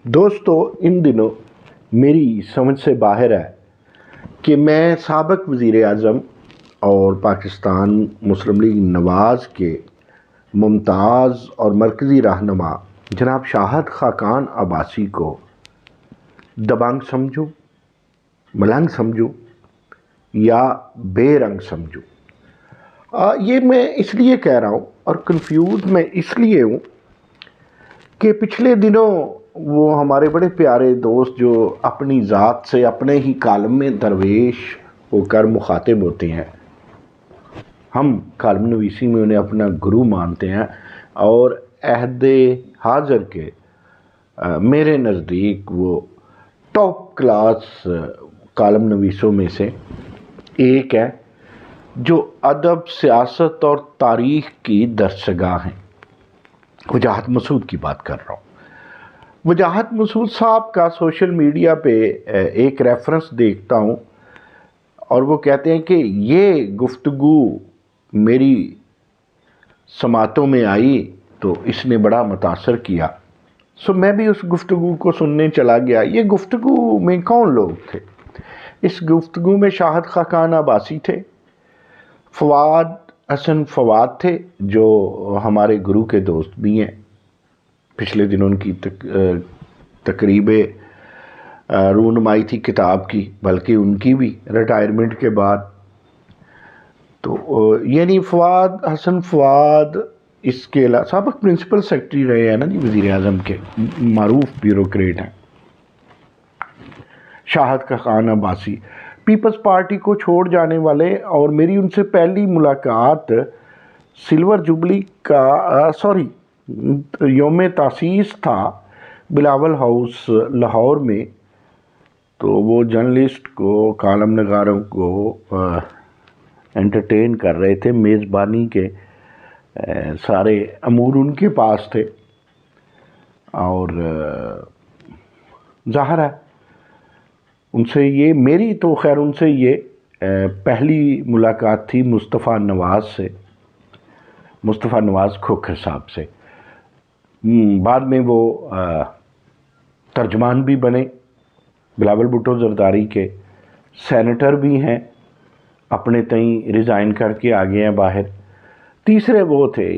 دوستو ان دنوں میری سمجھ سے باہر ہے کہ میں سابق وزیر اعظم اور پاکستان مسلم لیگ نواز کے ممتاز اور مرکزی رہنما جناب شاہد خاقان عباسی کو دبنگ سمجھوں، ملنگ سمجھوں یا بے رنگ سمجھوں۔ یہ میں اس لیے کہہ رہا ہوں اور کنفیوز میں اس لیے ہوں کہ پچھلے دنوں وہ ہمارے بڑے پیارے دوست جو اپنی ذات سے اپنے ہی کالم میں درویش ہو کر مخاطب ہوتے ہیں، ہم کالم نویسی میں انہیں اپنا گرو مانتے ہیں، اور عہد حاضر کے میرے نزدیک وہ ٹاپ کلاس کالم نویسوں میں سے ایک ہے جو ادب، سیاست اور تاریخ کی درسگاہ ہیں۔ وجاہت مسعود کی بات کر رہا ہوں۔ وجاہت مسعود صاحب کا سوشل میڈیا پہ ایک ریفرنس دیکھتا ہوں اور وہ کہتے ہیں کہ یہ گفتگو میری سماعتوں میں آئی تو اس نے بڑا متاثر کیا، میں بھی اس گفتگو کو سننے چلا گیا۔ یہ گفتگو میں کون لوگ تھے؟ اس گفتگو میں شاہد خاقان عباسی تھے، فواد حسن فواد تھے جو ہمارے گرو کے دوست بھی ہیں۔ پچھلے دنوں ان کی تقریب رونمائی تھی کتاب کی، بلکہ ان کی بھی ریٹائرمنٹ کے بعد۔ تو یعنی فواد حسن فواد، اس کے علاوہ سابق پرنسپل سیکرٹری رہے ہیں نا جی وزیر اعظم کے، معروف بیوروکریٹ ہیں۔ شاہد خاقان عباسی پیپلز پارٹی کو چھوڑ جانے والے، اور میری ان سے پہلی ملاقات سلور جوبلی کا یوم تاسیس تھا بلاول ہاؤس لاہور میں۔ تو وہ جرنلسٹ کو، کالم نگاروں کو انٹرٹین کر رہے تھے، میزبانی کے سارے امور ان کے پاس تھے، اور ظاہر ہے ان سے یہ میری تو خیر ان سے یہ پہلی ملاقات تھی مصطفیٰ نواز سے، مصطفیٰ نواز کھوکھر صاحب سے۔ بعد میں وہ ترجمان بھی بنے بلاول بھٹو زرداری کے، سینیٹر بھی ہیں، اپنے تئیں ریزائن کر کے آ گئے ہیں باہر۔ تیسرے وہ تھے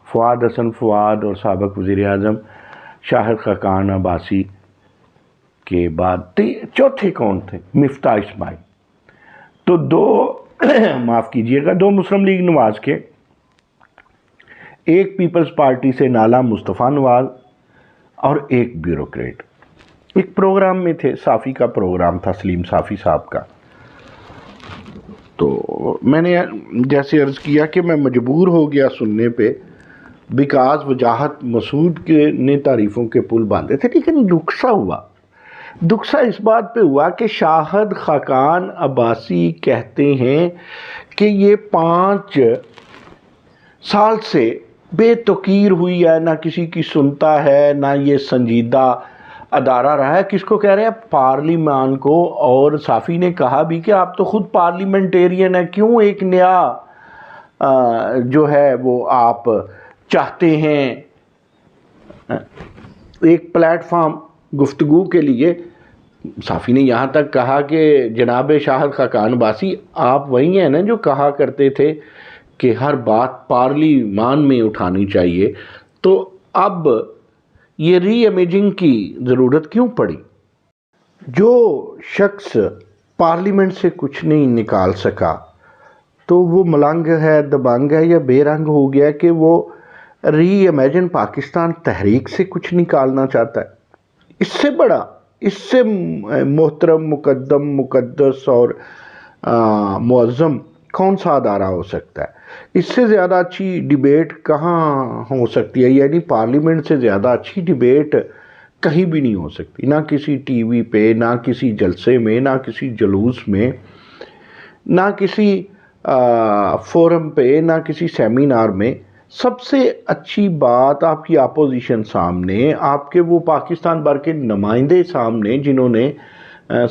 فواد حسن فواد اور سابق وزیر اعظم شاہد خاقان عباسی کے بعد چوتھے کون تھے؟ مفتاح اسماعیل۔ تو معاف کیجئے گا، دو مسلم لیگ نواز کے، ایک پیپلز پارٹی سے نالا مصطفیٰ نواز اور ایک بیوروکریٹ۔ ایک پروگرام میں تھے، صافی کا پروگرام تھا، سلیم صافی صاحب کا۔ تو میں نے جیسے عرض کیا کہ میں مجبور ہو گیا سننے پہ، بیکاز وجاہت مسعود کے نے تعریفوں کے پل باندھے تھے، لیکن دکھسا اس بات پہ ہوا کہ شاہد خاقان عباسی کہتے ہیں کہ یہ 5 سال سے بے توقیر ہوئی ہے، نہ کسی کی سنتا ہے، نہ یہ سنجیدہ ادارہ رہا ہے۔ کس کو کہہ رہے ہیں؟ پارلیمان کو۔ اور صافی نے کہا بھی کہ آپ تو خود پارلیمنٹیرین ہیں، کیوں ایک نیا جو ہے وہ آپ چاہتے ہیں ایک پلیٹ فارم گفتگو کے لیے؟ صافی نے یہاں تک کہا کہ جناب شاہد خاقان عباسی، آپ وہی ہیں نا جو کہا کرتے تھے کہ ہر بات پارلیمان میں اٹھانی چاہیے، تو اب یہ ری امیجنگ کی ضرورت کیوں پڑی؟ جو شخص پارلیمنٹ سے کچھ نہیں نکال سکا تو وہ ملنگ ہے، دبنگ ہے یا بے رنگ ہو گیا کہ وہ ری امیجن پاکستان تحریک سے کچھ نکالنا چاہتا ہے؟ اس سے بڑا، اس سے محترم، مقدم، مقدس اور معظم کون سا ادارہ ہو سکتا ہے؟ اس سے زیادہ اچھی ڈیبیٹ کہاں ہو سکتی ہے؟ یعنی پارلیمنٹ سے زیادہ اچھی ڈیبیٹ کہیں بھی نہیں ہو سکتی، نہ کسی ٹی وی پہ، نہ کسی جلسے میں، نہ کسی جلوس میں، نہ کسی فورم پہ، نہ کسی سیمینار میں۔ سب سے اچھی بات آپ کی اپوزیشن سامنے، آپ کے وہ پاکستان بھر کے نمائندے سامنے جنہوں نے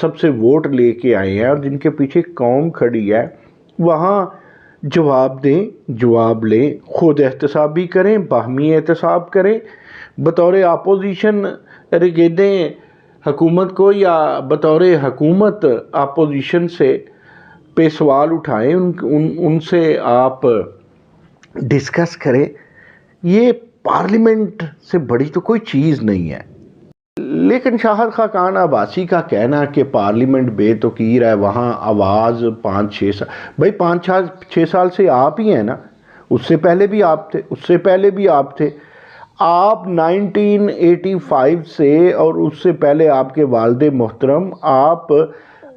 سب سے ووٹ لے کے آئے ہیں اور جن کے پیچھے قوم کھڑی ہے، وہاں جواب دیں، جواب لیں، خود احتساب بھی کریں، باہمی احتساب کریں، بطور اپوزیشن دیں حکومت کو، یا بطور حکومت اپوزیشن سے پہ سوال اٹھائیں، ان سے آپ ڈسکس کریں. یہ پارلیمنٹ سے بڑی تو کوئی چیز نہیں ہے. لیکن شاہد خاقان عباسی کا کہنا کہ پارلیمنٹ بے توقیر ہے، وہاں آواز 5-6 سال، بھائی 5-6 سال سے آپ ہی ہیں نا، اس سے پہلے بھی آپ تھے، اس سے پہلے بھی آپ تھے. آپ 1985 سے اور اس سے پہلے آپ کے والد محترم، آپ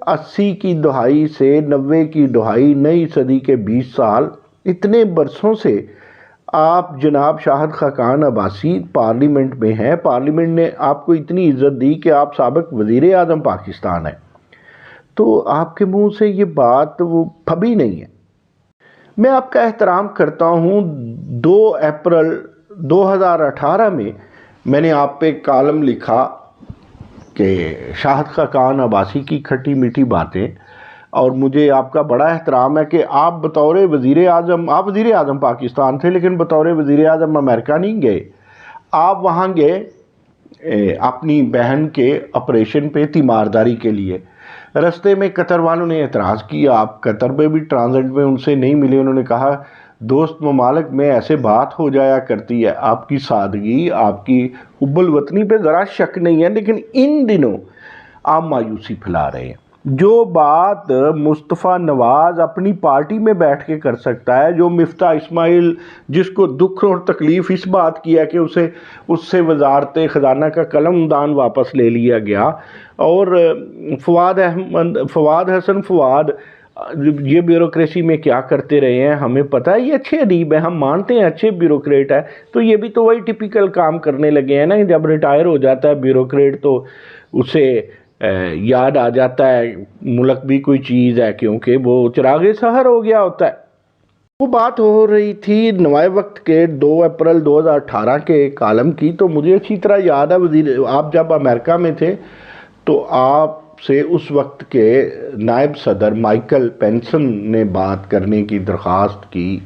80 کی دہائی سے 90 کی دہائی، نئی صدی کے 20 سال، اتنے برسوں سے آپ جناب شاہد خاقان عباسی پارلیمنٹ میں ہیں. پارلیمنٹ نے آپ کو اتنی عزت دی کہ آپ سابق وزیر اعظم پاکستان ہیں، تو آپ کے منہ سے یہ بات وہ پھبی نہیں ہے. میں آپ کا احترام کرتا ہوں. 2 اپریل 2018 میں نے آپ پہ کالم لکھا کہ شاہد خاقان عباسی کی کھٹی میٹھی باتیں، اور مجھے آپ کا بڑا احترام ہے کہ آپ بطور وزیر اعظم، آپ وزیر اعظم پاکستان تھے لیکن بطور وزیر اعظم امریکہ نہیں گئے. آپ وہاں گئے اپنی بہن کے آپریشن پہ تیمارداری کے لیے. رستے میں قطر والوں نے اعتراض کیا، آپ قطر میں بھی ٹرانزٹ میں ان سے نہیں ملے. انہوں نے کہا دوست ممالک میں ایسے بات ہو جایا کرتی ہے. آپ کی سادگی، آپ کی حب الوطنی پہ ذرا شک نہیں ہے، لیکن ان دنوں آپ مایوسی پھیلا رہے ہیں. جو بات مصطفیٰ نواز اپنی پارٹی میں بیٹھ کے کر سکتا ہے، جو مفتاح اسماعیل جس کو دکھ اور تکلیف اس بات کی ہے کہ اس سے وزارت خزانہ کا قلم دان واپس لے لیا گیا، اور فواد حسن یہ بیوروکریسی میں کیا کرتے رہے ہیں ہمیں پتہ ہے. یہ اچھے ادیب ہیں، ہم مانتے ہیں اچھے بیوروکریٹ ہے، تو یہ بھی تو وہی ٹپیکل کام کرنے لگے ہیں نا. جب ریٹائر ہو جاتا ہے بیوروکریٹ تو اسے یاد آ جاتا ہے ملک بھی کوئی چیز ہے، کیونکہ وہ چراغ سحر ہو گیا ہوتا ہے. وہ بات ہو رہی تھی نوائے وقت کے 2 اپریل 2018 کے کالم کی، تو مجھے اچھی طرح یاد ہے آپ جب امریکہ میں تھے تو آپ سے اس وقت کے نائب صدر مائیکل پینسن نے بات کرنے کی درخواست کی.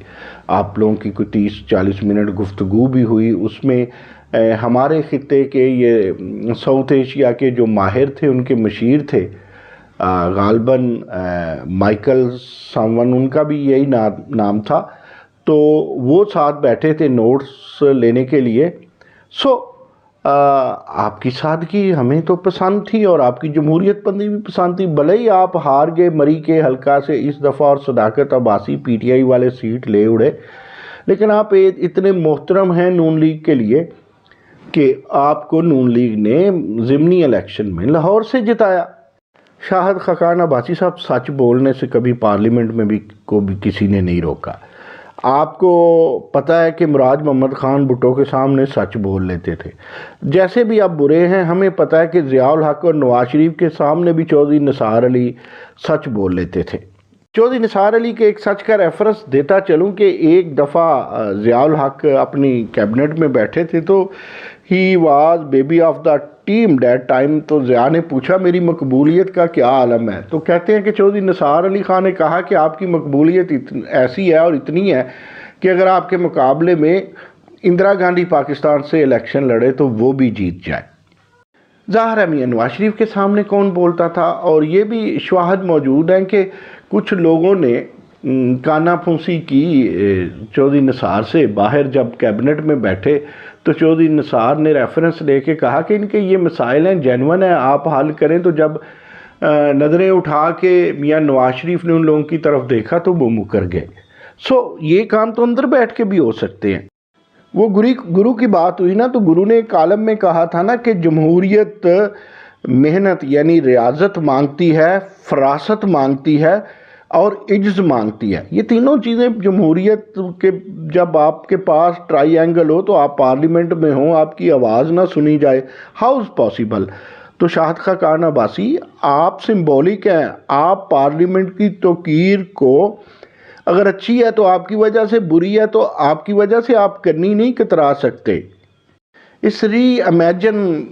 آپ لوگوں کی کوئی 30-40 منٹ گفتگو بھی ہوئی. اس میں ہمارے خطے کے یہ ساؤتھ ایشیا کے جو ماہر تھے، ان کے مشیر تھے غالباً مائیکل سامون، ان کا بھی یہی نام تھا، تو وہ ساتھ بیٹھے تھے نوٹس لینے کے لیے. آپ کی سادگی ہمیں تو پسند تھی، اور آپ کی جمہوریت پسندی بھی پسند تھی. بھلے ہی آپ ہار گئے مری کے حلقہ سے اس دفعہ، اور صداقت عباسی پی ٹی آئی والے سیٹ لے اڑے، لیکن آپ اتنے محترم ہیں نون لیگ کے لیے کہ آپ کو نون لیگ نے ضمنی الیکشن میں لاہور سے جتایا. شاہد خاقان عباسی صاحب سچ بولنے سے کبھی پارلیمنٹ میں بھی کسی نے نہیں روکا. آپ کو پتہ ہے کہ مراد محمد خان بھٹو کے سامنے سچ بول لیتے تھے. جیسے بھی آپ برے ہیں، ہمیں پتہ ہے کہ ضیاء الحق اور نواز شریف کے سامنے بھی چودھری نثار علی سچ بول لیتے تھے. چودھری نثار علی کے ایک سچ کا ریفرنس دیتا چلوں کہ ایک دفعہ ضیاء الحق اپنی کیبنٹ میں بیٹھے تھے، تو he was baby of the team that time. تو ضیاء نے پوچھا میری مقبولیت کا کیا عالم ہے، تو کہتے ہیں کہ چودھری نثار علی خان نے کہا کہ آپ کی مقبولیت ایسی ہے اور اتنی ہے کہ اگر آپ کے مقابلے میں اندرا گاندھی پاکستان سے الیکشن لڑے تو وہ بھی جیت جائے. ظاہر ہے میاں نواز شریف کے سامنے کون بولتا تھا. اور یہ بھی شواہد موجود ہیں کہ کچھ لوگوں نے کانا پھونسی کی چودھری نثار سے باہر. جب کیبنٹ میں بیٹھے تو چودھری نثار نے ریفرنس لے کے کہا کہ ان کے یہ مسائل ہیں، جینون ہیں، آپ حل کریں. تو جب نظریں اٹھا کے میاں نواز شریف نے ان لوگوں کی طرف دیکھا تو وہ مکر گئے. یہ کام تو اندر بیٹھ کے بھی ہو سکتے ہیں. وہ گرو کی بات ہوئی نا، تو گرو نے ایک کالم میں کہا تھا نا کہ جمہوریت محنت یعنی ریاضت مانگتی ہے، فراست مانگتی ہے اور عجز مانگتی ہے. یہ تینوں چیزیں جمہوریت کے، جب آپ کے پاس ٹرائی اینگل ہو تو آپ پارلیمنٹ میں ہوں، آپ کی آواز نہ سنی جائے، ہاؤ از پاسبل. تو شاہد خاقان عباسی آپ سمبولک ہیں. آپ پارلیمنٹ کی توقیر کو اگر اچھی ہے تو آپ کی وجہ سے، بری ہے تو آپ کی وجہ سے، آپ کرنی نہیں کترا سکتے. اس ری امیجن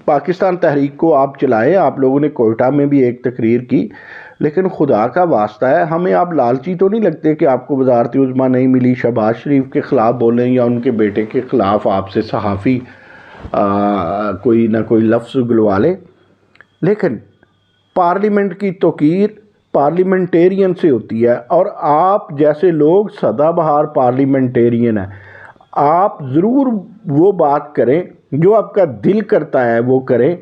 پاکستان تحریک کو آپ چلائیں. آپ لوگوں نے کوئٹہ میں بھی ایک تقریر کی. لیکن خدا کا واسطہ ہے ہمیں آپ لالچی تو نہیں لگتے کہ آپ کو وزارت عظمیٰ نہیں ملی، شہباز شریف کے خلاف بولیں یا ان کے بیٹے کے خلاف آپ سے صحافی کوئی نہ کوئی لفظ گلوا لے؟ لیکن پارلیمنٹ کی توقیر پارلیمنٹیرین سے ہوتی ہے، اور آپ جیسے لوگ سدا بہار پارلیمنٹیرین ہیں، آپ ضرور وہ بات کریں جو آپ کا دل کرتا ہے وہ کریں۔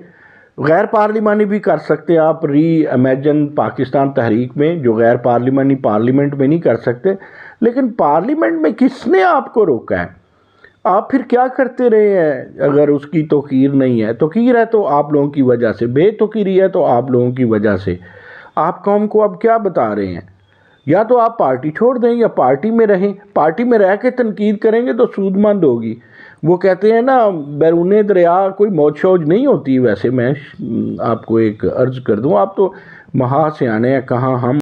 غیر پارلیمانی بھی کر سکتے آپ ری امیجن پاکستان تحریک میں، جو غیر پارلیمانی پارلیمنٹ میں نہیں کر سکتے، لیکن پارلیمنٹ میں کس نے آپ کو روکا ہے؟ آپ پھر کیا کرتے رہے ہیں اگر اس کی توقیر نہیں ہے؟ توقیر ہے تو آپ لوگوں کی وجہ سے، بے توقیری ہے تو آپ لوگوں کی وجہ سے۔ آپ قوم کو اب کیا بتا رہے ہیں؟ یا تو آپ پارٹی چھوڑ دیں یا پارٹی میں رہیں۔ پارٹی میں رہ کے تنقید کریں گے تو سود مند ہوگی۔ وہ کہتے ہیں نا بیرون دریا کوئی موج شوج نہیں ہوتی۔ ویسے میں آپ کو ایک عرض کر دوں، آپ تو مہا سیانے ہیں، کہاں ہم